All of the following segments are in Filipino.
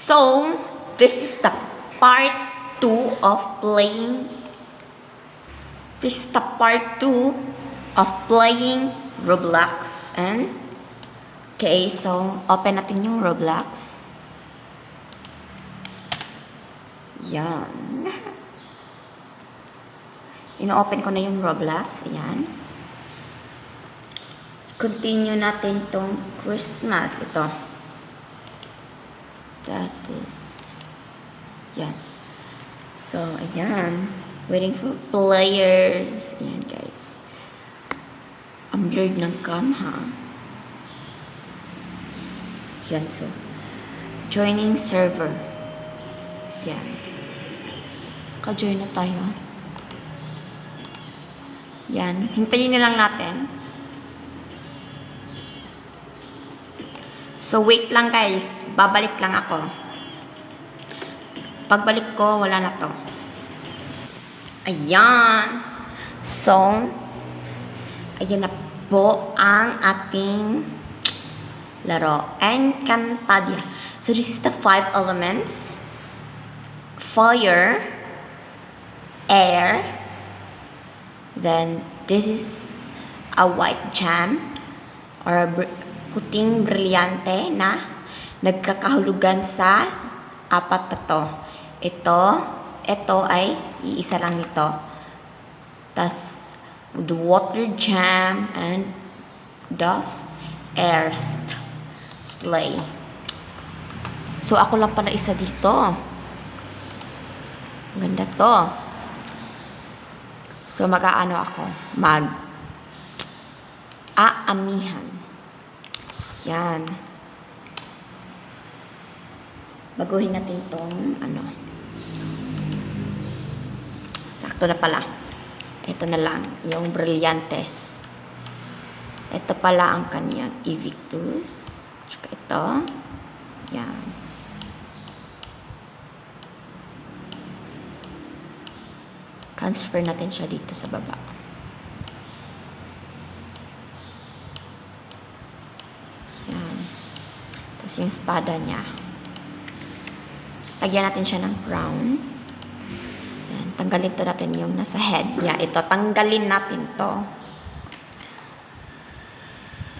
So, this is the part 2 of playing. This is the part 2 of playing Roblox. And, okay, so, open natin yung Roblox. Yan. Ino-open ko na yung Roblox. Ayan. Continue natin tong Christmas. Ito. That is, yan. So, ayan. Waiting for players. Ayan, guys. Ang blurred ng cam, ha? Yan, so. Joining server. Yan. Ka-join na tayo. Yan. Hintayin na lang natin. So, wait lang guys. Babalik lang ako. Pagbalik ko, wala na to. Ayan. So, ayan na po ang ating laro. Encantadia. So, this is the 5 elements. Fire. Air. Then, this is a white gem. Or a puting brilyante na nagkakahulugan sa 4 na to. Ito ay iisa lang nito. Tas, the water gem and the earth display. So, ako lang pala isa dito. Ganda to. So, mag-aano ako? Aamihan. Yan. Baguhin natin tong sakto na pala. Ito na lang, yung brillantes. Ito pala ang kaniyang evictus. Tsaka ito. Yan. Transfer natin siya dito sa baba. Yung espada niya. Lagyan natin siya ng crown. Yan. Tanggalin to natin yung nasa head niya. Ito, tanggalin natin to.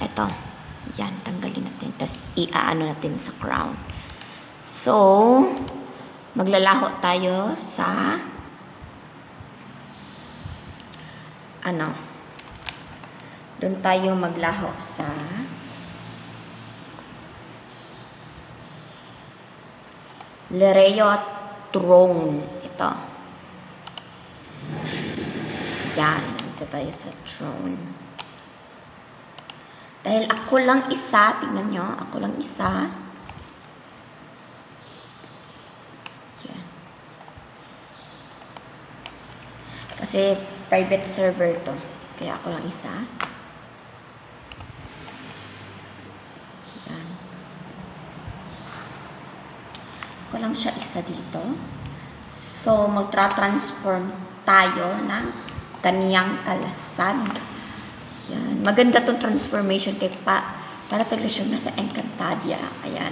Ito. Yan, tanggalin natin. Tapos, iaano natin sa crown. So, maglalaho tayo sa doon tayo maglaho sa Lereo throne. Ito. Yan. Ito tayo sa throne. Dahil ako lang isa, tingnan nyo, ako lang isa. Yan. Kasi private server to. Kaya ako lang isa. Ko lang siya isa dito. So, magtra-transform tayo ng kaniyang kalasag. Yan. Maganda tong transformation kay para talaga siyang nasa Encantadia. Ayan.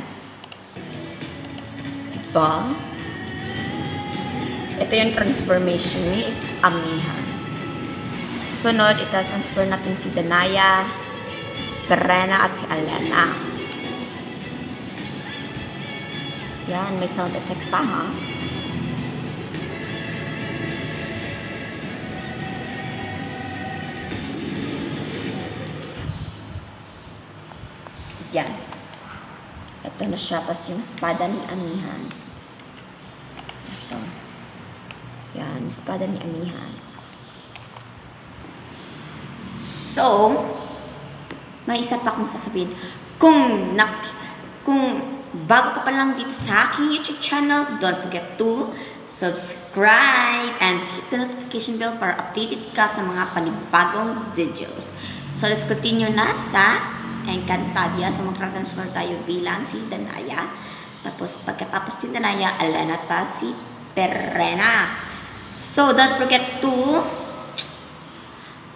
Diba? Ito yung transformation ni Amihan. Susunod, ita-transfer natin si Danaya, si Perena, at si Alena. Yan, may sound effect pa, ha? Yan. Ito na siya. Tapos yung espada ni Amihan. Ito. Yan, espada ni Amihan. So, may isa pa akong sasabihin. Kung bago ka pa lang dito sa aking YouTube channel, don't forget to subscribe and hit the notification bell para updated ka sa mga panibagong videos. So, let's continue na sa Encantadia. So, mag-transfer tayo bilang si Danaya. Tapos, pagkatapos ni Danaya, Alena ta si Perena. So, don't forget to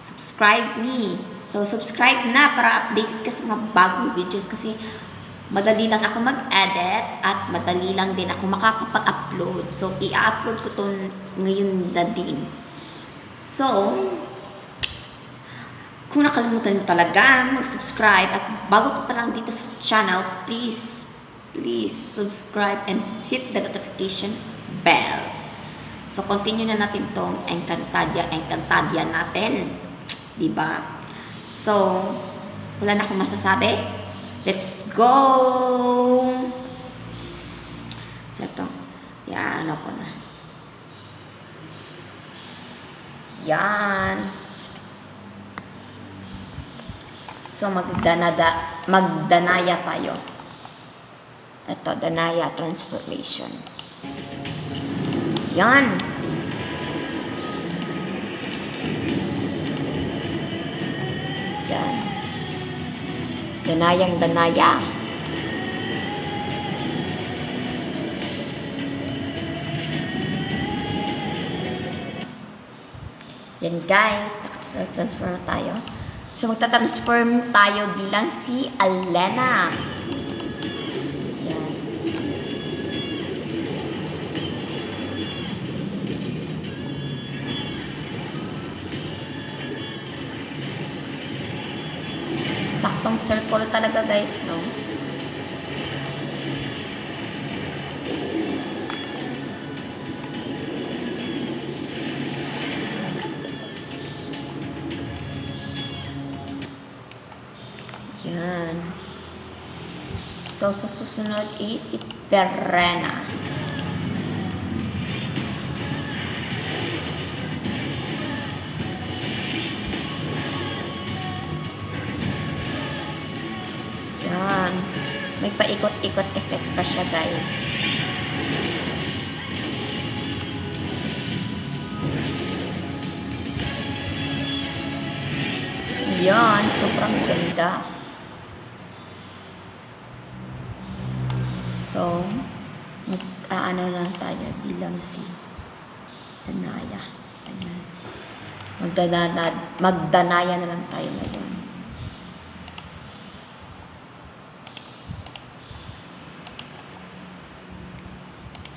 subscribe me. So, subscribe na para updated ka sa mga bagong videos kasi madali lang ako mag-edit at madali lang din ako makakapag-upload. So, i-upload ko to ngayon na din. So, kung nakalimutan mo talaga mag-subscribe at bago ka pa lang dito sa channel, please subscribe and hit the notification bell. So, continue na natin tong Encantadia natin. Diba? So, wala na akong masasabi. Let's go! So, ito. Yan, ano ko na. Yan. So, magdanaya tayo. Ito, Danaya transformation. Yan. Yan. Danayang Danaya. Yan guys, naka-transform tayo. So, magta-transform tayo bilang si Alena. Yan. Saktong circle talaga guys, no? Yan. So, sa susunod is si Perena. Yan. May paikot-ikot effect pa siya, guys. Yan. Sobrang ganda. So, mag-aano lang tayo bilang si Danaya. Ayan. Magdanaya na lang tayo ngayon.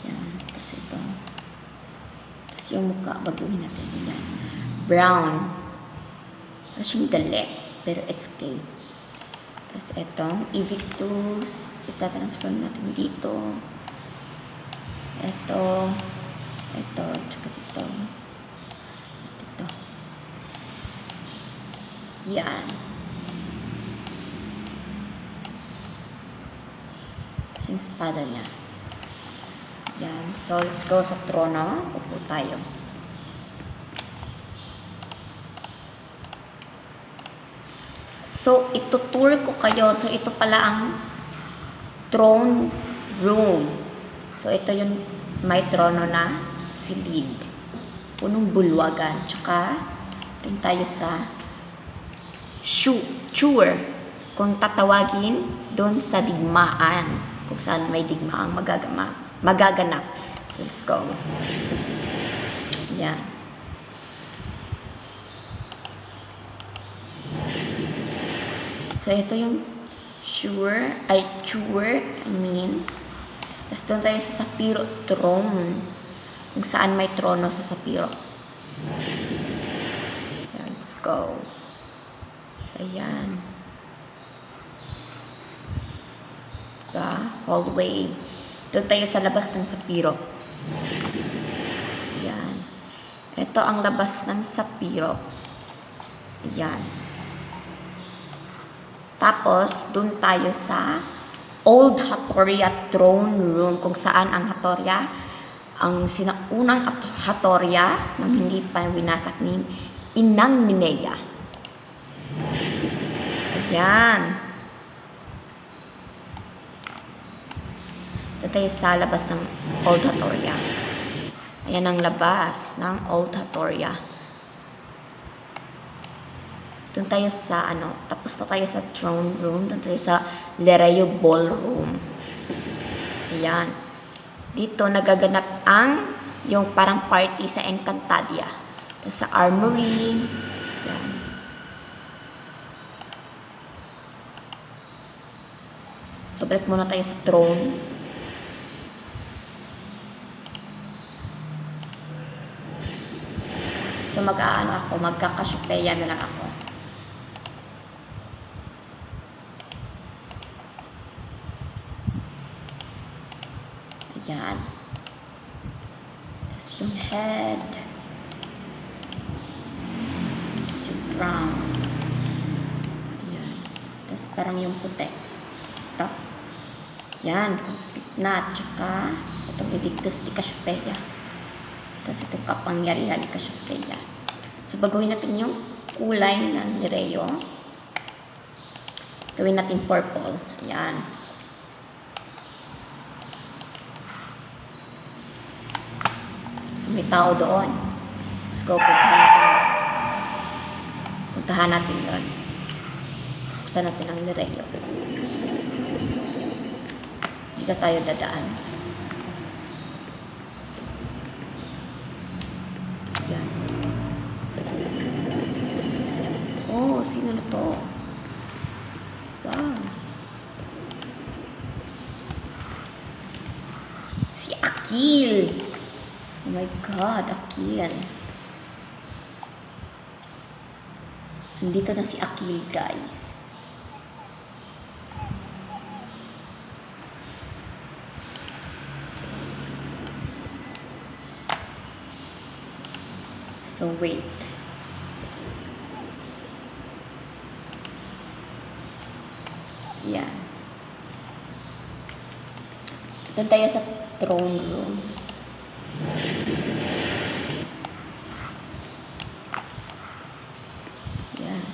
Yan. Tapos ito. Tapos yung mukha, baguhin natin. Ayan. Brown. Tapos yung galit. Pero it's okay. Tapos itong Evictus. Ita-transform natin dito. Ito, tsaka dito. Dito. Yan. Yung espada niya. Yan. So, let's go sa trono. Upo tayo. So, itutour ko kayo. So, ito pala ang throne room. So, ito yung may trono na silid. Punong bulwagan. Tsaka, rin tayo sa sure. Kung tatawagin, doon sa digmaan. Kung saan may digmaang magaganap. So, let's go. Yan. So, ito yung Tapos doon tayo sa Sapiro throne. Kung saan may trono sa Sapiro. Let's go. So, ayan. Diba? Hallway. Doon tayo sa labas ng Sapiro. Ayan. Ito ang labas ng Sapiro. Ayan. Tapos, dun tayo sa Old Hatoria Throne Room, kung saan ang Hatoria, ang unang Hatoria, nang hindi pa winasak ni Inang Minea. Ayan. Dun tayo sa labas ng Old Hatoria. Ayan ang labas ng Old Hatoria. Doon tayo sa, tapos na tayo sa throne room. Doon tayo sa Lereo Ballroom. Ayan. Dito nagaganap yung parang party sa Encantadia. Tapos sa Armory. Ayan. So, balik muna tayo sa throne. So, mag-aano ako, magkakasyopeya na lang ako. Ayan. Tapos yung head. Tapos yung brown. Ayan. Tapos parang yung puti. Ito. Ayan. Complete na. Tsaka, itong Invictus di Cassiopeia. Tapos itong kapangyarihan ni Cassiopeia. So, bagawin natin yung kulay ng Nireo. Gawin natin purple. Ayan. So, may tao doon. Let's go. Puntahan natin doon. Buksan natin ang Nireo. Dito tayo dadaan. Ayan. Oh, sino na to? Wow. Si Akil. Oh my God, Akil. Nandito na si Akil, guys. So, wait. Yan. Doon tayo sa throne room. Yan.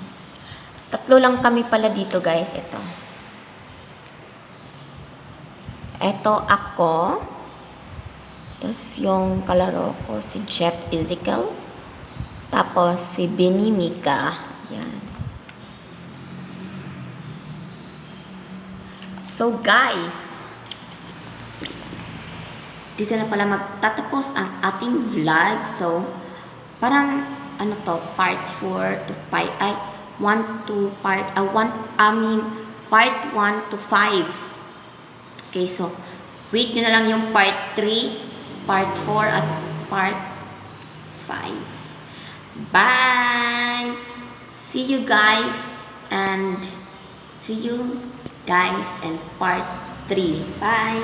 Tatlo lang kami pala dito, guys. Ito ako. Tapos yung kalaro ko, si Jeff Ezekiel. Tapos si Benimika. Yan. So, guys, dito na pala magtatapos ang ating vlog. So, parang, ano to, part 4 to 5, ay, 1 to part, part 1 to 5. Okay, so, wait nyo na lang yung part 3, part 4, at part 5. Bye! See you guys, and see you guys in part 3. Bye!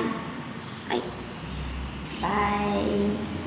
Bye!